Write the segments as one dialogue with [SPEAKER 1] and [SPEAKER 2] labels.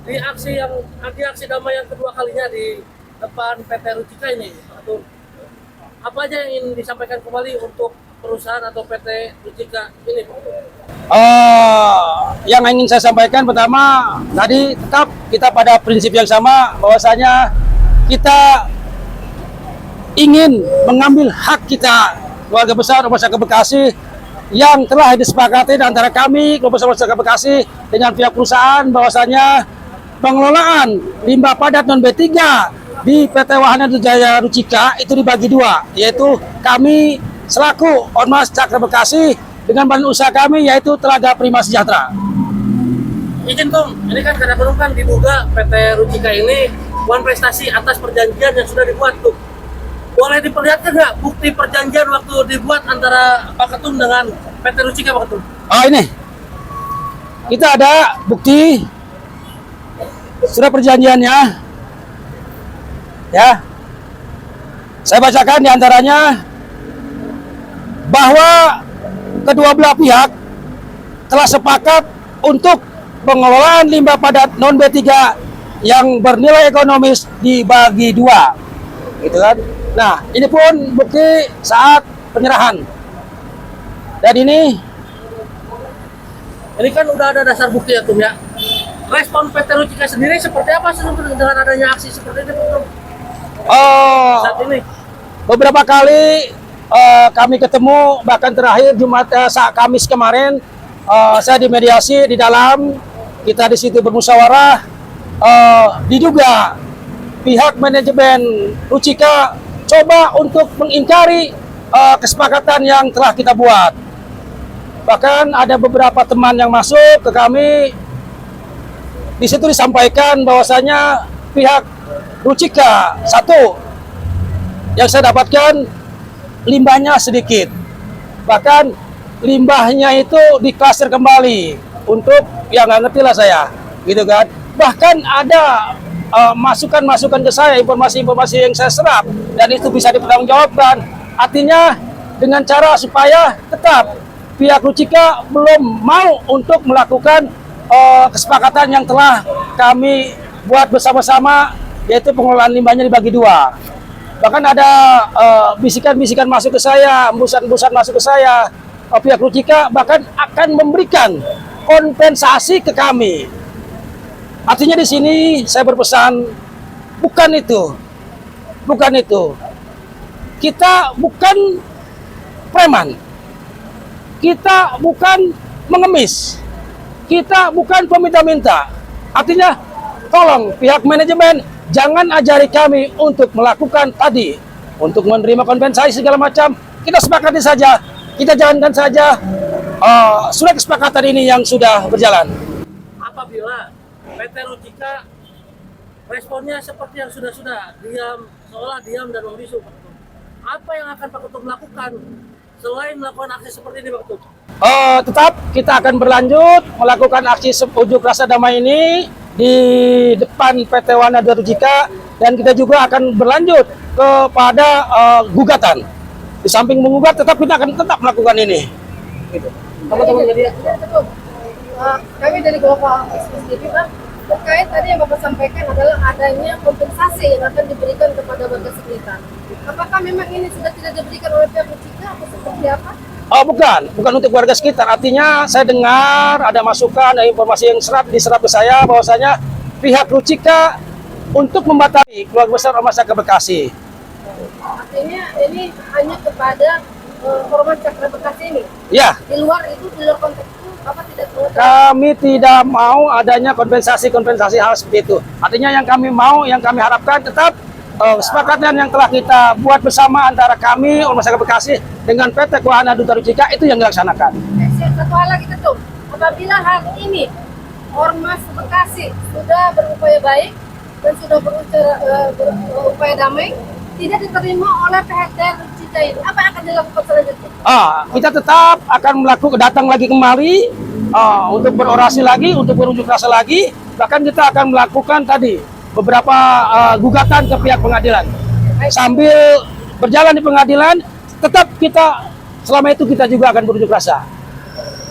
[SPEAKER 1] di aksi damai yang kedua kalinya di depan PT Rucika ini, Pak Ketum, apa aja yang ingin disampaikan kembali untuk perusahaan atau PT Rucika ini, Pak Ketum?
[SPEAKER 2] Yang ingin saya sampaikan pertama, tadi tetap kita pada prinsip yang sama, bahwasanya kita ingin mengambil hak kita keluarga besar Rumah Sakit Bekasi yang telah disepakati antara kami keluarga besar Rumah Sakit Bekasi dengan pihak perusahaan, bahwasanya pengelolaan limbah padat non B3 di PT Wahana Jaya Rucika itu dibagi dua, yaitu kami selaku Ormas Cakra Bekasi dengan badan usaha kami yaitu Telaga Prima Sejahtera.
[SPEAKER 1] Izin Tum, ini kan karena penumpang diduga PT Rucika ini bukan prestasi atas perjanjian yang sudah dibuat tuh. Boleh diperlihatkan nggak bukti perjanjian waktu dibuat antara Pak Ketum dengan PT Rucika, Pak Ketum?
[SPEAKER 2] Ini kita ada bukti sudah perjanjiannya, ya. Saya bacakan diantaranya bahwa kedua belah pihak telah sepakat untuk pengelolaan limbah padat non B3 yang bernilai ekonomis dibagi dua, gitu kan. Nah, ini pun bukti saat penyerahan. Dan ini
[SPEAKER 1] kan udah ada dasar bukti ya, Tum, ya. Respon PT Rucika sendiri seperti apa sih dengan adanya aksi seperti ini, Pak Ketum? Saat ini
[SPEAKER 2] beberapa kali kami ketemu, bahkan terakhir saat Kamis kemarin saya dimediasi di dalam, kita di situ bermusyawarah, diduga pihak manajemen Rucika coba untuk mengingkari kesepakatan yang telah kita buat. Bahkan ada beberapa teman yang masuk ke kami, di situ disampaikan bahwasanya pihak Rucika, satu yang saya dapatkan limbahnya sedikit, bahkan limbahnya itu diklaster kembali untuk yang nggak ngerti lah saya, gitu kan. Bahkan ada masukan-masukan ke saya, informasi-informasi yang saya serap, dan itu bisa dipertanggungjawabkan. Artinya dengan cara supaya tetap pihak Rucika belum mau untuk melakukan kesepakatan yang telah kami buat bersama-sama, yaitu pengelolaan limbahnya dibagi dua. Bahkan ada bisikan-bisikan masuk ke saya, embusan-embusan masuk ke saya, pihak Rucika bahkan akan memberikan kompensasi ke kami. Artinya di sini saya berpesan, bukan itu. Kita bukan preman. Kita bukan mengemis. Kita bukan peminta-minta. Artinya, tolong pihak manajemen jangan ajari kami untuk melakukan tadi, untuk menerima kompensasi segala macam. Kita sepakati saja, kita jalankan saja surat kesepakatan ini yang sudah berjalan.
[SPEAKER 1] Apabila PT Rucika responnya seperti yang sudah-sudah, seolah diam dan membisu, Pak Ketum, apa yang akan Pak Ketum lakukan selain melakukan aksi seperti ini, Pak Ketum?
[SPEAKER 2] Tetap kita akan berlanjut melakukan aksi unjuk rasa damai ini di depan PT Wahana Rucika, dan kita juga akan berlanjut kepada gugatan. Di samping menggugat, tetap kita akan tetap melakukan ini. Gitu.
[SPEAKER 3] Teman-teman media. Kami dari Global Sendiri, Pak, terkait tadi yang Bapak sampaikan adalah adanya kompensasi yang akan diberikan kepada warga sekitar. Apakah memang ini sudah tidak diberikan oleh pihak Rucika atau seperti apa?
[SPEAKER 2] Bukan untuk warga sekitar. Artinya saya dengar ada masukan, ada informasi yang diserap ke saya bahwasanya pihak Rucika untuk membatasi keluarga besar Rumah Sakit Bekasi.
[SPEAKER 3] Artinya ini hanya kepada Ormas Cakra Bekasi ini?
[SPEAKER 2] Ya.
[SPEAKER 3] Di luar konteks itu, Bapak tidak mau?
[SPEAKER 2] Kami tidak mau adanya kompensasi hal seperti itu. Artinya yang kami mau, yang kami harapkan tetap kesepakatan yang telah kita buat bersama antara kami, Rumah Sakit Bekasi, dengan PT Wahana Rucika itu yang dilaksanakan.
[SPEAKER 3] Satu hal lagi, Ketum. Apabila hari ini Ormas Bekasi sudah berupaya baik dan sudah berupaya damai, tidak diterima oleh pihak Rucika ini, apa yang akan dilakukan selanjutnya?
[SPEAKER 2] Kita tetap akan datang lagi kembali untuk berorasi lagi, untuk berunjuk rasa lagi. Bahkan kita akan melakukan tadi beberapa gugatan ke pihak pengadilan. Sambil berjalan di pengadilan, tetap kita selama itu kita juga akan berunjuk rasa.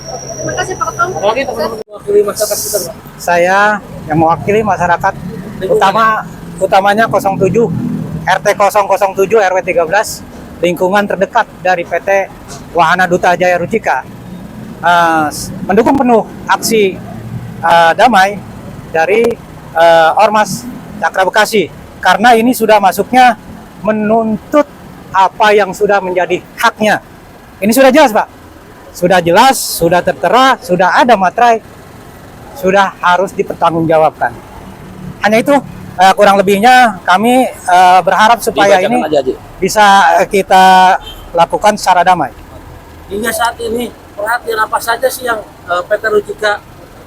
[SPEAKER 3] Terima kasih Pak Ketum.
[SPEAKER 1] Lagi teman-teman mewakili masyarakat sekitar, Pak.
[SPEAKER 4] Saya yang mewakili masyarakat utamanya 07 RT 007 RW 13 lingkungan terdekat dari PT Wahana Duta Jaya Rucika mendukung penuh aksi damai dari Ormas Cakra Bekasi karena ini sudah masuknya menuntut apa yang sudah menjadi haknya. Ini sudah jelas, Pak. Sudah jelas, sudah tertera, sudah ada materai, sudah harus dipertanggungjawabkan. Hanya itu, kurang lebihnya kami berharap supaya ini bisa kita lakukan secara damai.
[SPEAKER 1] Hingga saat ini perhatian apa saja sih yang PT Rucika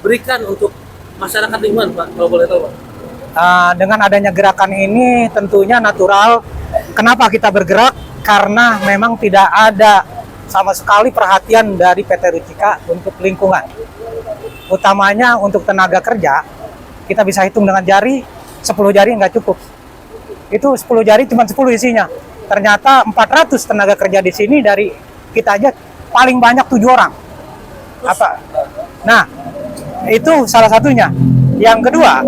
[SPEAKER 1] berikan untuk masyarakat lingkungan, Pak, kalau boleh tahu, Pak?
[SPEAKER 4] Dengan adanya gerakan ini tentunya natural. Kenapa kita bergerak? Karena memang tidak ada sama sekali perhatian dari PT Rucika untuk lingkungan. Utamanya untuk tenaga kerja, kita bisa hitung dengan jari, 10 jari nggak cukup. Itu 10 jari cuma 10 isinya. Ternyata 400 tenaga kerja di sini dari kita aja paling banyak 7 orang. Nah, itu salah satunya. Yang kedua,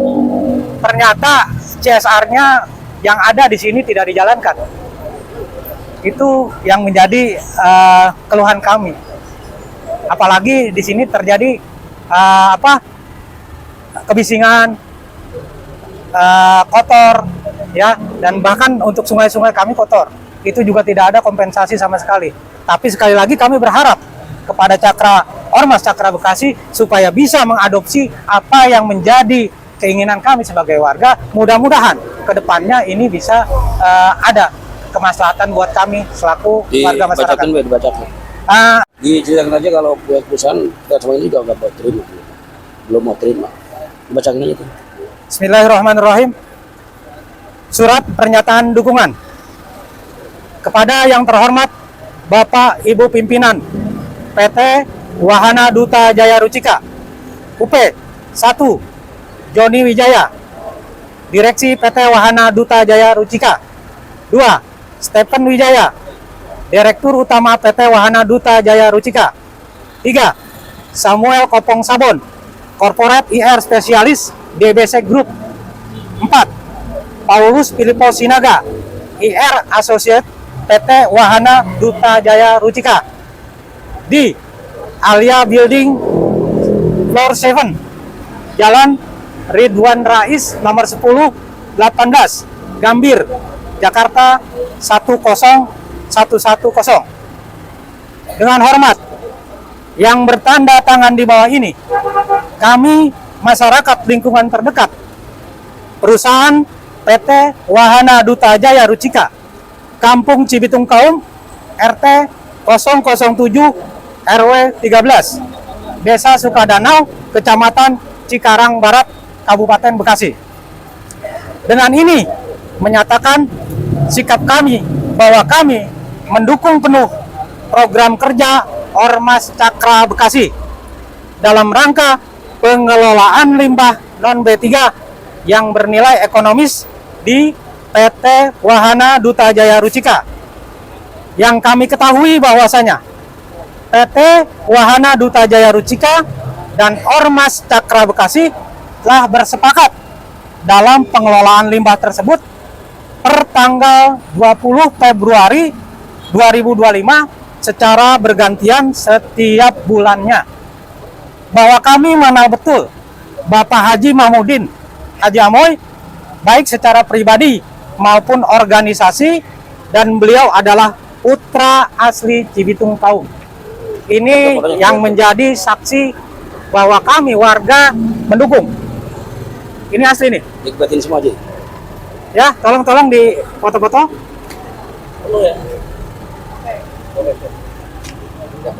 [SPEAKER 4] ternyata CSR-nya yang ada di sini tidak dijalankan. Itu yang menjadi keluhan kami. Apalagi di sini terjadi kebisingan, kotor, ya, dan bahkan untuk sungai-sungai kami kotor. Itu juga tidak ada kompensasi sama sekali. Tapi sekali lagi kami berharap kepada Ormas Cakra Bekasi supaya bisa mengadopsi apa yang menjadi keinginan kami sebagai warga. Mudah-mudahan kedepannya ini bisa ada kemaslahatan buat kami selaku warga masyarakat.
[SPEAKER 5] Dibacakan. Diceritakan aja kalau pihak perusahaan sama ini juga nggak mau terima, belum mau terima. Dibacakan aja tuh.
[SPEAKER 4] Bismillahirrahmanirrahim. Surat pernyataan dukungan kepada yang terhormat Bapak Ibu Pimpinan PT Wahana Duta Jaya Rucika, UP 1 Joni Wijaya, Direksi PT Wahana Duta Jaya Rucika. 2 Stephen Wijaya, Direktur Utama PT Wahana Duta Jaya Rucika. 3 Samuel Kopong Sabon, Corporate IR Spesialis DBC Group. 4 Paulus Filippo Sinaga, IR Associate PT Wahana Duta Jaya Rucika. D Alia Building Floor 7, Jalan Ridwan Rais nomor 10 18 Gambir, Jakarta 10110. Dengan hormat, yang bertanda tangan di bawah ini, kami masyarakat lingkungan terdekat, perusahaan PT Wahana Duta Jaya Rucika, Kampung Cibitung Kaum, RT 007 RW 13, Desa Sukadanau, Kecamatan Cikarang Barat, Kabupaten Bekasi. Dengan ini menyatakan sikap kami bahwa kami mendukung penuh program kerja Ormas Cakra Bekasi dalam rangka pengelolaan limbah non B3 yang bernilai ekonomis di PT Wahana Duta Jaya Rucika. Yang kami ketahui bahwasanya PT Wahana Duta Jaya Rucika dan Ormas Cakra Bekasi telah bersepakat dalam pengelolaan limbah tersebut per tanggal 20 Februari 2025 secara bergantian setiap bulannya. Bahwa kami mengenal betul Bapak Haji Mahmudin Haji Amoy baik secara pribadi maupun organisasi, dan beliau adalah putra asli Cibitung Kaum. Ini yang menjadi saksi bahwa kami warga mendukung. Ini asli nih.
[SPEAKER 5] Nikmatin semua aja.
[SPEAKER 4] Ya, tolong di foto-foto.
[SPEAKER 1] Ya.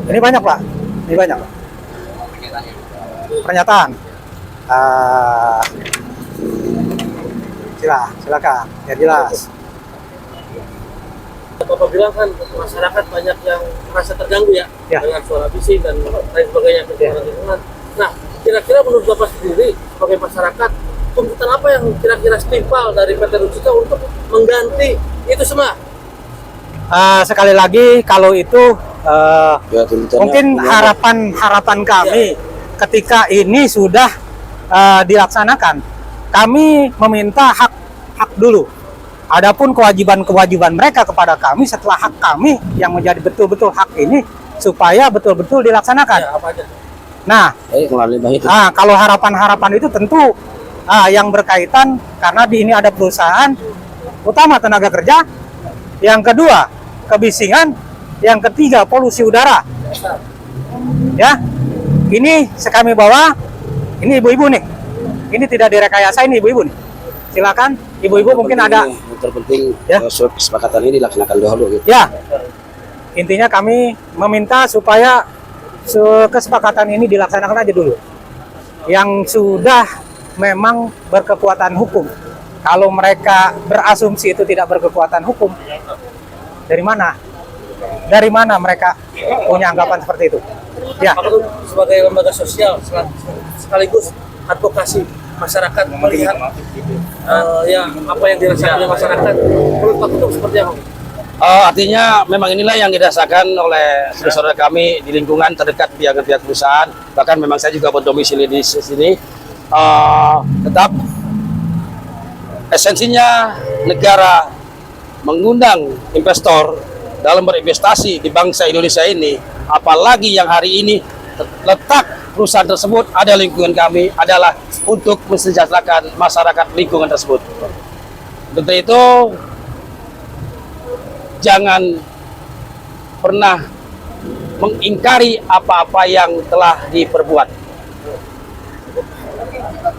[SPEAKER 4] Ini banyak, Pak. Ini banyak. Pernyataan. Silakan. Ya jelas.
[SPEAKER 1] Bapak bilang kan masyarakat banyak yang merasa terganggu ya, dengan suara bising dan lain sebagainya pencemaran lingkungan. Nah, kira-kira menurut Bapak sendiri sebagai masyarakat, tuntutan apa yang kira-kira setimpal dari PT Rucika untuk mengganti itu semua?
[SPEAKER 4] Sekali lagi, kalau itu
[SPEAKER 5] Ya, tuntutannya
[SPEAKER 4] Mungkin
[SPEAKER 5] punya-
[SPEAKER 4] harapan kami ketika ini sudah dilaksanakan, kami meminta hak dulu. Adapun kewajiban mereka kepada kami setelah hak kami yang menjadi betul-betul hak ini supaya betul-betul dilaksanakan.
[SPEAKER 1] Ya, apa aja?
[SPEAKER 4] Nah,
[SPEAKER 5] melalui itu.
[SPEAKER 4] kalau harapan-harapan itu tentu yang berkaitan karena di ini ada perusahaan, utama tenaga kerja, yang kedua kebisingan, yang ketiga polusi udara. Ya, ini kami bawa, ini ibu-ibu nih, ini tidak direkayasa, ini ibu-ibu nih. Silakan, ibu-ibu mungkin ada.
[SPEAKER 5] Yang terpenting
[SPEAKER 4] Ya.
[SPEAKER 5] surat kesepakatan ini dilaksanakan dahulu gitu.
[SPEAKER 4] Ya, intinya kami meminta supaya kesepakatan ini dilaksanakan aja dulu. Yang sudah memang berkekuatan hukum. Kalau mereka berasumsi itu tidak berkekuatan hukum, dari mana? Dari mana mereka punya anggapan seperti itu? Ya,
[SPEAKER 1] Pak Ketut sebagai lembaga sosial sekaligus advokasi masyarakat melihat ya apa yang dirasakan oleh masyarakat. Menurut Pak Ketut seperti apa?
[SPEAKER 2] Artinya memang inilah yang dirasakan oleh saudara kami di lingkungan terdekat pihak perusahaan. Bahkan memang saya juga berdomisili di sini. Tetap esensinya negara mengundang investor dalam berinvestasi di bangsa Indonesia ini, apalagi yang hari ini letak perusahaan tersebut ada lingkungan kami adalah untuk mensejahterakan masyarakat lingkungan tersebut. Untuk itu jangan pernah mengingkari apa-apa yang telah diperbuat.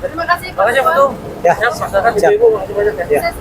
[SPEAKER 3] Terima kasih Pak
[SPEAKER 1] Makasih Pak
[SPEAKER 3] Ketua.
[SPEAKER 1] Ketut.
[SPEAKER 4] Ya.
[SPEAKER 1] Ya, masyarakat
[SPEAKER 4] Siap.
[SPEAKER 1] ibu-ibu makasih banyak ya.
[SPEAKER 4] ya.
[SPEAKER 3] Saya